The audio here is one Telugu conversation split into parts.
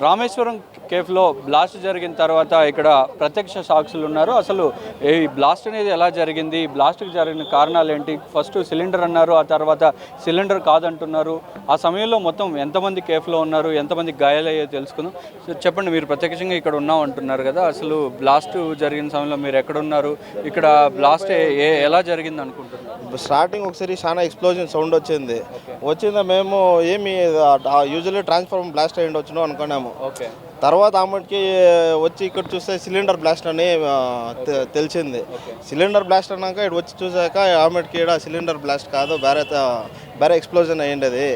రామేశ్వరం కేఫ్లో బ్లాస్ట్ జరిగిన తర్వాత ఇక్కడ ప్రత్యక్ష సాక్షులు ఉన్నారు. అసలు ఈ బ్లాస్ట్ అనేది ఎలా జరిగింది, బ్లాస్ట్కి జరిగిన కారణాలు ఏంటి, ఫస్ట్ సిలిండర్ అన్నారు, ఆ తర్వాత సిలిండర్ కాదంటున్నారు. ఆ సమయంలో మొత్తం ఎంతమంది కేఫ్లో ఉన్నారు, ఎంతమంది గాయాలయ్యో తెలుసుకుందాం. చెప్పండి, మీరు ప్రత్యక్షంగా ఇక్కడ ఉన్నాం అంటున్నారు కదా, అసలు బ్లాస్ట్ జరిగిన సమయంలో మీరు ఎక్కడున్నారు, ఇక్కడ బ్లాస్ట్ ఎలా జరిగింది అనుకుంటున్నారు? స్టార్టింగ్ ఒకసారి చాలా ఎక్స్ప్లోజన్ సౌండ్ వచ్చింది. మేము ఏమి యూజువల్లీ ట్రాన్స్ఫార్మర్ బ్లాస్ట్ అయ్యి వచ్చును అనుకున్నాము. ఓకే. తర్వాత ఆమెకి వచ్చి ఇక్కడ చూస్తే సిలిండర్ బ్లాస్ట్ అని తెలిసింది. సిలిండర్ బ్లాస్ట్ అన్నాక ఇక్కడ వచ్చి చూసాక ఆమెకి ఇక్కడ సిలిండర్ బ్లాస్ట్ కాదు, వేరే ఎక్స్ప్లోజన్ అయ్యింది.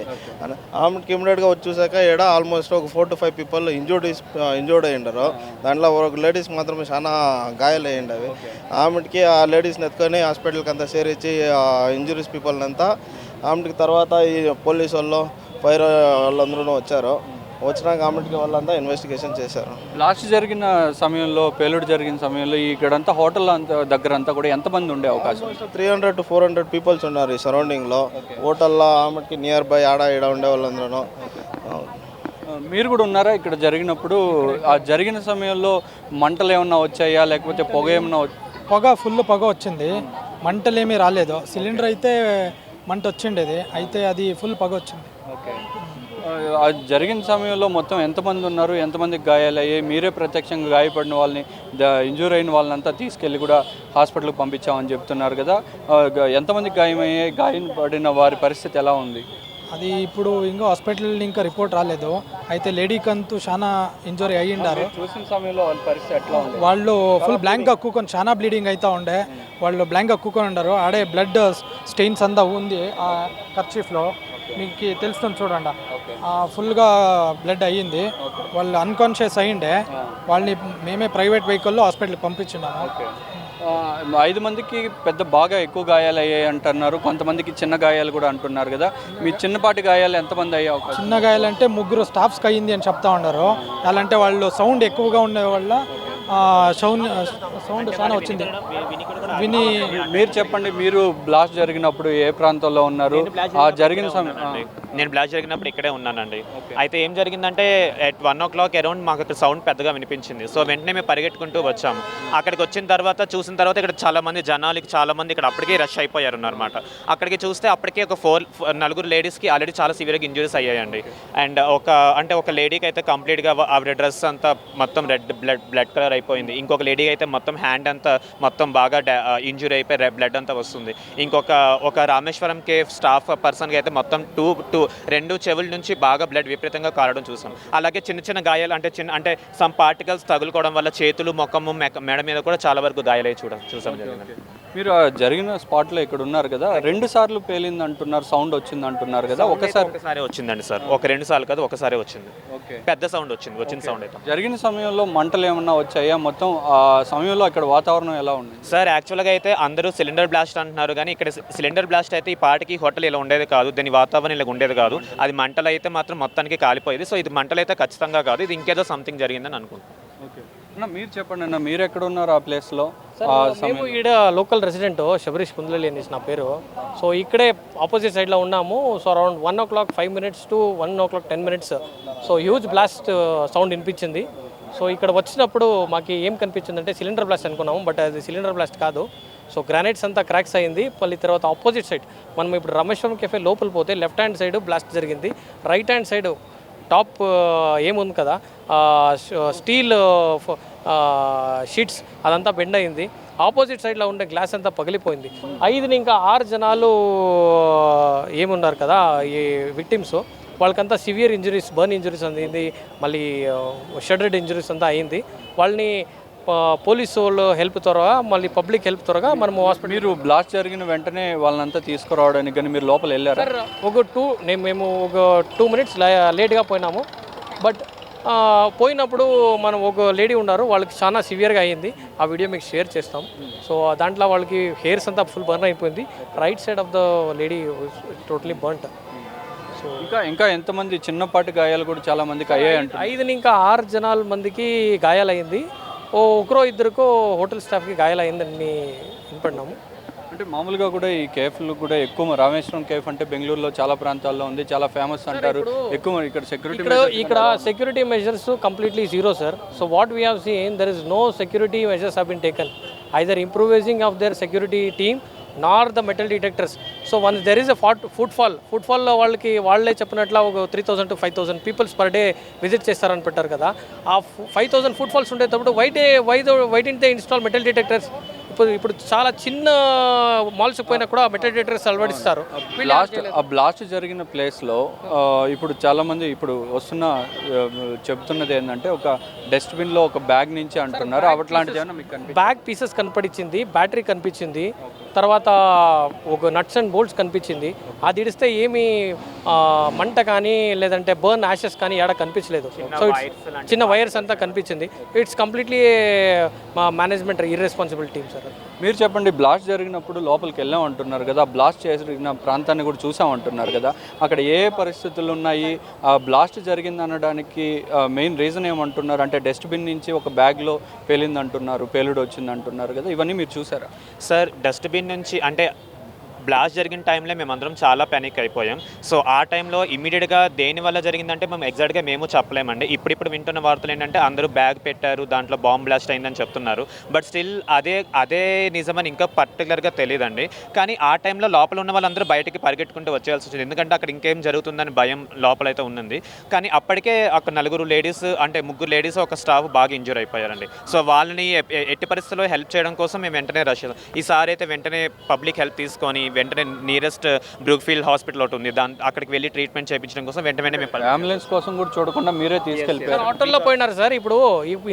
ఆమెకి ఇమీడియట్గా వచ్చి చూసాక ఇక్కడ ఆల్మోస్ట్ ఒక 4 to 5 పీపుల్ ఇంజూర్డ్ అయ్యిండారు. దాంట్లో ఒక లేడీస్ మాత్రమే చాలా గాయాలు అయ్యిండవి. ఆమెకి ఆ లేడీస్ని ఎత్తుకొని హాస్పిటల్కి అంతా చేరించి ఇంజురీస్ పీపుల్ని అంతా ఆమెకి తర్వాత ఈ పోలీసు వాళ్ళు ఫైర్ వాళ్ళందరూ వచ్చారు. వచ్చినాక ఆమెకి వాళ్ళంతా ఇన్వెస్టిగేషన్ చేశారు. బ్లాస్ట్ జరిగిన సమయంలో, పేలుడు జరిగిన సమయంలో ఇక్కడంతా హోటల్ దగ్గర అంతా కూడా ఎంతమంది ఉండే అవకాశం? 300 to 400 పీపుల్స్ ఉన్నారు ఈ సరౌండింగ్లో. హోటల్లో ఆమెకి నియర్ బై ఆడ ఉండే వాళ్ళందరూ. మీరు కూడా ఉన్నారా ఇక్కడ జరిగినప్పుడు? ఆ జరిగిన సమయంలో మంటలు ఏమన్నా వచ్చాయా, లేకపోతే పొగ ఏమన్నా? ఫుల్ పొగ వచ్చింది, మంటలు ఏమీ రాలేదు. సిలిండర్ అయితే మంట వచ్చిండేది, అయితే అది ఫుల్ పొగ వచ్చింది. ఓకే. జరిగిన సమయంలో మొత్తం ఎంతమంది ఉన్నారు, ఎంతమందికి గాయాలయ్యాయి? మీరే ప్రత్యక్షంగా గాయపడిన వాళ్ళని, ఇంజూర్ అయిన వాళ్ళంతా తీసుకెళ్ళి కూడా హాస్పిటల్కి పంపించామని చెప్తున్నారు కదా, ఎంతమందికి గాయమయ్యాయి, గాయపడిన వారి పరిస్థితి ఎలా ఉంది? అది ఇప్పుడు ఇంకా హాస్పిటల్ ఇంకా రిపోర్ట్ రాలేదు. అయితే లేడీకి అంతూ చాలా ఇంజరీ అయ్యిండారు. చూసిన సమయంలో వాళ్ళ పరిస్థితి ఎట్లా ఉంది? వాళ్ళు ఫుల్ బ్లాంక్గా కూకొని చాలా బ్లీడింగ్ అవుతూ ఉండే. వాళ్ళు బ్లాంక్గా కూకొని ఉన్నారు. ఆడే బ్లడ్ స్టెయిన్స్ అంతా ఉంది ఆ కర్చీఫ్లో. మీకు తెలుస్తుంది చూడండి, ఫుల్గా బ్లడ్ అయ్యింది. వాళ్ళు అన్కాన్షియస్ అయ్యిండే. వాళ్ళని మేమే ప్రైవేట్ వెహికల్లో హాస్పిటల్కి పంపించున్నాము. 5 మందికి బాగా ఎక్కువ గాయాలు అయ్యాయి అంటున్నారు, కొంతమందికి చిన్న గాయాలు కూడా అంటున్నారు కదా. మీ చిన్నపాటి గాయాలు ఎంతమంది అయ్యే అవకాశం? చిన్న గాయాలు అంటే 3 స్టాఫ్స్కి అయ్యింది అని చెప్తా ఉన్నారు. ఎలా అంటే వాళ్ళు సౌండ్ ఎక్కువగా ఉండే వల్ల సౌండ్ చాలా వచ్చింది. మీరు చెప్పండి, మీరు బ్లాస్ట్ జరిగినప్పుడు ఏ ప్రాంతంలో ఉన్నారు? ఆ జరిగిన నేను బ్లాస్ట్ జరిగినప్పుడు ఇక్కడే ఉన్నానండి. అయితే ఏం జరిగిందంటే at 1 o'clock అరౌండ్ మాకు ఇక్కడ సౌండ్ పెద్దగా వినిపించింది. సో వెంటనే మేము పరిగెట్టుకుంటూ వచ్చాము. అక్కడికి వచ్చిన తర్వాత చూసిన తర్వాత ఇక్కడ చాలామంది ఇక్కడ అప్పటికే రష్ అయిపోయారు అన్నమాట. అక్కడికి చూస్తే అప్పటికే ఒక 4 లేడీస్కి ఆల్రెడీ చాలా సివియర్గా ఇంజురీస్ అయ్యాయండి. అండ్ ఒక లేడీకి అయితే కంప్లీట్గా ఆవిడ డ్రెస్ అంతా మొత్తం బ్లడ్ కలర్ అయిపోయింది. ఇంకొక లేడీకి అయితే మొత్తం హ్యాండ్ అంతా మొత్తం బాగా ఇంజురీ అయిపోయి బ్లడ్ అంతా వస్తుంది. ఒక రామేశ్వరం కేఫ్ స్టాఫ్ పర్సన్కి అయితే మొత్తం 2 చెవుల నుంచి బాగా బ్లడ్ విపరీతంగా కారడం చూసాం. అలాగే చిన్న గాయాలు అంటే సమ్ పార్టికల్స్ తగులుకోవడం వల్ల చేతులు, ముఖము, మెడ మీద కూడా చాలా వరకు గాయాలయ్యి చూసాం. మీరు జరిగిన స్పాట్లో ఇక్కడ ఉన్నారు కదా, 2 సార్లు పేలింది అంటున్నారు, సౌండ్ వచ్చింది అంటున్నారు కదా. ఒకసారి వచ్చిందండి సార్, 2 సార్లు కాదు, ఒకసారి వచ్చింది. పెద్ద సౌండ్ వచ్చిన సౌండ్ అయితే. జరిగిన సమయంలో మంటలు ఏమన్నా వచ్చాయా? మొత్తం ఆ సమయంలో ఇక్కడ వాతావరణం ఎలా ఉంది సార్? యాక్చువల్గా అయితే అందరూ సిలిండర్ బ్లాస్ట్ అంటున్నారు, కానీ ఇక్కడ సిలిండర్ బ్లాస్ట్ అయితే ఈ పాటికి హోటల్ ఇలా ఉండేది కాదు, దీని వాతావరణం ఇలా ఉండేది కాదు. అది మంటలు అయితే మాత్రం మొత్తానికి కాలిపోయేది. సో ఇది మంటలు అయితే ఖచ్చితంగా కాదు, ఇది ఇంకేదో సంథింగ్ జరిగిందని అనుకుంటున్నాను. ఓకే అన్న, మీరు చెప్పండి అన్న, మీరు ఎక్కడ ఉన్నారు ఆ ప్లేస్లో? మేము ఇక్కడ లోకల్ రెసిడెంట్ శబరీష్ కుందలలి అనేసి నా పేరు. సో ఇక్కడే ఆపోజిట్ సైడ్లో ఉన్నాము. So around 1 o'clock 5 minutes to 1 o'clock 10 minutes so huge blast sound వినిపించింది. సో ఇక్కడ వచ్చినప్పుడు మాకు ఏం కనిపించిందంటే సిలిండర్ బ్లాస్ట్ అనుకున్నాము, బట్ అది సిలిండర్ బ్లాస్ట్ కాదు. సో గ్రానైట్స్ అంతా క్రాక్స్ అయింది. మళ్ళీ తర్వాత ఆపోజిట్ సైడ్ మనం ఇప్పుడు రామేశ్వరం కెఫే లోపల పోతే లెఫ్ట్ హ్యాండ్ సైడ్ బ్లాస్ట్ జరిగింది. రైట్ హ్యాండ్ సైడ్ టాప్ ఏముంది కదా స్టీల్ షీట్స్ అదంతా బెండ్ అయింది. ఆపోజిట్ సైడ్లో ఉండే గ్లాస్ అంతా పగిలిపోయింది. 5 ఇంకా 6 జనాలు ఏమున్నారు కదా ఈ విక్టిమ్స్, వాళ్ళకంతా సివియర్ ఇంజరీస్, బర్న్ ఇంజరీస్ అందింది. మళ్ళీ షెడెడ్ ఇంజరీస్ అంతా అయింది. వాళ్ళని పోలీసు వాళ్ళు హెల్ప్ త్వరగా, మళ్ళీ పబ్లిక్ హెల్ప్ త్వరగా మనము హాస్పిటల్. మీరు బ్లాస్ట్ జరిగిన వెంటనే వాళ్ళనంతా తీసుకురావడానికి కానీ మీరు లోపల వెళ్ళారు? మేము ఒక 2 minutes లేట్గా పోయినాము. బట్ పోయినప్పుడు మనం ఒక లేడీ ఉన్నారు, వాళ్ళకి చాలా సివియర్గా అయ్యింది. ఆ వీడియో మీకు షేర్ చేస్తాం. సో దాంట్లో వాళ్ళకి హెయిర్స్ అంతా ఫుల్ బర్న్ అయిపోయింది. Right side of the lady totally burnt. So ఇంకా ఎంతమంది చిన్నపాటి గాయాలు కూడా చాలా మందికి అయ్యాయి అంటే? 5 ఇంకా 6 మందికి గాయాలయ్యింది. ఒకరో ఇద్దరికో హోటల్ స్టాఫ్కి గాయాలయ్యిందని వినపడినాము. అంటే మామూలుగా కూడా ఈ కేఫ్లు కూడా ఎక్కువ రామేశ్వరం కేఫ్ అంటే బెంగళూరులో చాలా ప్రాంతాల్లో ఉంది, చాలా ఫేమస్ అంటారు. ఎక్కువ ఇక్కడ ఇక్కడ security measures completely zero sir. So what we have seen there is no security measures have been taken, either improvising of their security team nor the metal detectors. So once there is a ఫుట్ఫాల్లో వాళ్ళే చెప్పినట్ల ఒక 3,000 to 5,000 peoples per day visit చేస్తారని పెట్టారు కదా. ఆ 5,000 ఫుట్ఫాల్స్ ఉండేటప్పుడు why didn't they install metal detectors? ఇప్పుడు చాలా చిన్న మాల్స్ పోయినా కూడా మెటల్ డిటెక్టర్స్ అలవడిస్తారు. బ్లాస్ట్ జరిగిన ప్లేస్లో ఇప్పుడు చాలామంది ఇప్పుడు చెప్తున్నది ఏంటంటే ఒక డస్ట్బిన్లో ఒక బ్యాగ్ నుంచి అంటున్నారు. అట్లాంటిది ఏమన్నా మీకు బ్యాగ్ పీసెస్ కనపడించింది, బ్యాటరీ కనిపించింది, తర్వాత ఒక నట్స్ అండ్ బోల్ట్స్ కనిపించింది. అది ఇడిస్తే ఏమి మంట కానీ లేదంటే బర్న్ యాషెస్ కానీ ఎక్కడ కనిపించలేదు. సో చిన్న వైర్స్ అంతా కనిపించింది. ఇట్స్ కంప్లీట్లీ మా మేనేజ్మెంట్ ఇర్రెస్పాన్సిబుల్ టీమ్ సార్. మీరు చెప్పండి, బ్లాస్ట్ జరిగినప్పుడు లోపలికి వెళ్ళాం అంటున్నారు కదా, బ్లాస్ట్ జరిగిన ప్రాంతాన్ని కూడా చూసాం అంటున్నారు కదా, అక్కడ ఏ పరిస్థితులు ఉన్నాయి? బ్లాస్ట్ జరిగింది అనడానికి మెయిన్ రీజన్ ఏమంటున్నారు అంటే డస్ట్బిన్ నుంచి ఒక బ్యాగ్లో పేలింది అంటున్నారు, పేలుడు వచ్చింది అంటున్నారు కదా, ఇవన్నీ మీరు చూసారా? సార్ డస్ట్బిన్ నుంచి అంటే బ్లాస్ట్ జరిగిన టైంలో మేమందరం చాలా పానిక్ అయిపోయాం. సో ఆ టైంలో ఇమీడియట్గా దేని వల్ల జరిగిందంటే మేము ఎగ్జాక్ట్గా మేము చెప్పలేమండి. ఇప్పుడు వింటున్న వార్తలు ఏంటంటే అందరూ బ్యాగ్ పెట్టారు, దాంట్లో బాంబ్ బ్లాస్ట్ అయిందని చెప్తున్నారు. బట్ స్టిల్ అదే నిజమని ఇంకా పర్టికులర్గా తెలియదండి. కానీ ఆ టైంలో లోపల ఉన్న వాళ్ళందరూ బయటికి పరిగెట్టుకుంటూ వచ్చేయాల్సి వచ్చింది, ఎందుకంటే అక్కడ ఇంకేం జరుగుతుందని భయం లోపలైతే ఉన్నది. కానీ అప్పటికే అక్కడ 4 లేడీస్ అంటే 3 లేడీస్ ఒక స్టాఫ్ బాగా ఇంజూర్ అయిపోయారండి. సో వాళ్ళని ఎట్టి పరిస్థితుల్లో హెల్ప్ చేయడం కోసం మేము వెంటనే రష్ ఈసారి అయితే వెంటనే పబ్లిక్ హెల్ప్ తీసుకొని వెంటనే నియరెస్ట్ బ్రూక్ఫీల్డ్ హాస్పిటల్ ఒకటి ఉంది, అక్కడికి వెళ్ళి ట్రీట్మెంట్ చేయించడం కోసం వెంటనే మేము అంబులెన్స్ కోసం కూడా చూడకుండా మీరే తీసుకెళ్ళిపోయారు. ఆటోలో పోయినారు సార్. ఇప్పుడు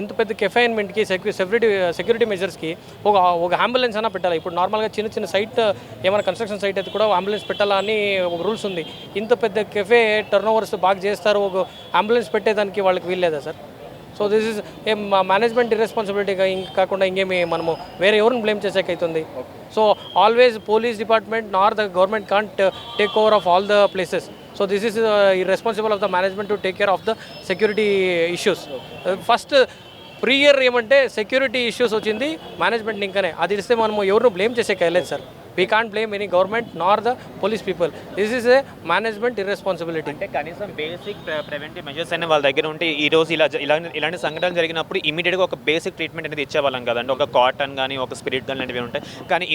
ఇంత పెద్ద కెఫైన్మెంట్కి సెక్యూరిటీ మెజర్స్కి ఒక అంబులెన్స్ అయినా పెట్టాలి. ఇప్పుడు నార్మల్గా చిన్న సైట్ ఏమైనా కన్స్ట్రక్షన్ సైట్ అయితే కూడా అంబులెన్స్ పెట్టాలా అని ఒక రూల్స్ ఉంది. ఇంత పెద్ద కెఫే టర్న్ ఓవర్స్ బాగా చేస్తారు, ఒక అంబులెన్స్ పెట్టేదానికి వాళ్ళకి వీల్లేదా sir? So this is a management ఇర్రెస్పాన్సిబిలిటీగా కాకుండా ఇంకేమి మనము వేరే ఎవరిని బ్లేమ్ చేసేకైతుంది. So always police department nor the government can't take over of all the places. So this is irresponsible of the management to take care of the security issues. First prior ఏమంటే సెక్యూరిటీ ఇష్యూస్ వచ్చింది మేనేజ్మెంట్ ఇంకానే, అది ఇస్తే మనము ఎవరిని బ్లేమ్ చేసేకలేదు sir. We can't blame any government nor the police people. This is a management irresponsibility. అంటే కనీసం బేసిక్ ప్రివెంటివ్ మెజర్స్ అనే వాళ్ళ దగ్గర ఉంటే ఈ రోజు ఇలాంటి సంఘటనలు జరిగినప్పుడు ఇమీడియట్గా ఒక బేసిక్ ట్రీట్మెంట్ అనేది ఇచ్చేవాళ్ళం కదండి. ఒక కాటన్ కానీ ఒక స్పిరిట్ కానీ లాంటివి ఉంటాయి. కానీ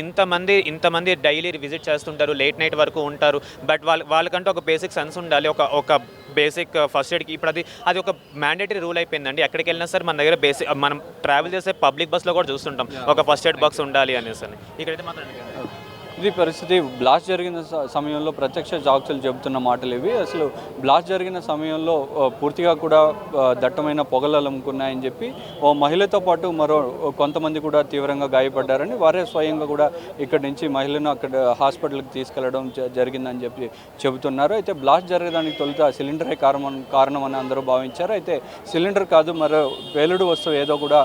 ఇంతమంది డైలీ విజిట్ చేస్తుంటారు, లేట్ నైట్ వరకు ఉంటారు. బట్ వాళ్ళకంటే ఒక బేసిక్ సెన్స్ ఉండాలి, ఒక బేసిక్ ఫస్ట్ ఎయిడ్కి. ఇప్పుడు అది ఒక మ్యాండేటరీ రూల్ అయిపోయిందండి. ఎక్కడికి వెళ్ళినా సరే మన దగ్గర బేసిక్ మనం ట్రావెల్ చేసే పబ్లిక్ బస్లో కూడా చూస్తుంటాం ఒక ఫస్ట్ ఎయిడ్ బాక్స్ ఉండాలి అనేసి. ఇక్కడైతే మాత్రం ఇది పరిస్థితి. బ్లాస్ట్ జరిగిన సమయంలో ప్రత్యక్ష సాక్షులు చెబుతున్న మాటలు ఇవి. అసలు బ్లాస్ట్ జరిగిన సమయంలో పూర్తిగా కూడా దట్టమైన పొగలు అలుముకున్నాయని చెప్పి ఓ మహిళతో పాటు మరో కొంతమంది కూడా తీవ్రంగా గాయపడ్డారని వారే స్వయంగా కూడా ఇక్కడి నుంచి మహిళను అక్కడ హాస్పిటల్కి తీసుకెళ్లడం జరిగిందని చెప్పి చెబుతున్నారు. అయితే బ్లాస్ట్ జరగడానికి తొలుత సిలిండరే కారణం అని అందరూ భావించారు. అయితే సిలిండర్ కాదు, మరో పేలుడు వస్తువు ఏదో కూడా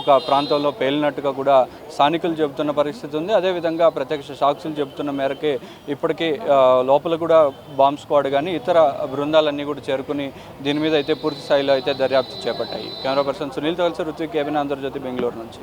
ఒక ప్రాంతంలో పేలినట్టుగా కూడా స్థానికులు చెబుతున్న పరిస్థితి ఉంది. అదేవిధంగా ప్రత్యక్ష సాక్షులు చెబుతున్న మేరకే ఇప్పటికీ లోపల కూడా బాంబ్ స్క్వాడ్ కానీ ఇతర బృందాలన్నీ కూడా చేరుకుని దీని మీద అయితే పూర్తి స్థాయిలో అయితే దర్యాప్తు చేపట్టాయి. కెమెరా పర్సన్ సునీల్తో కలిసి రుత్విక్, కేబిన్ ఆంధ్రజ్యోతి, బెంగళూరు నుంచి.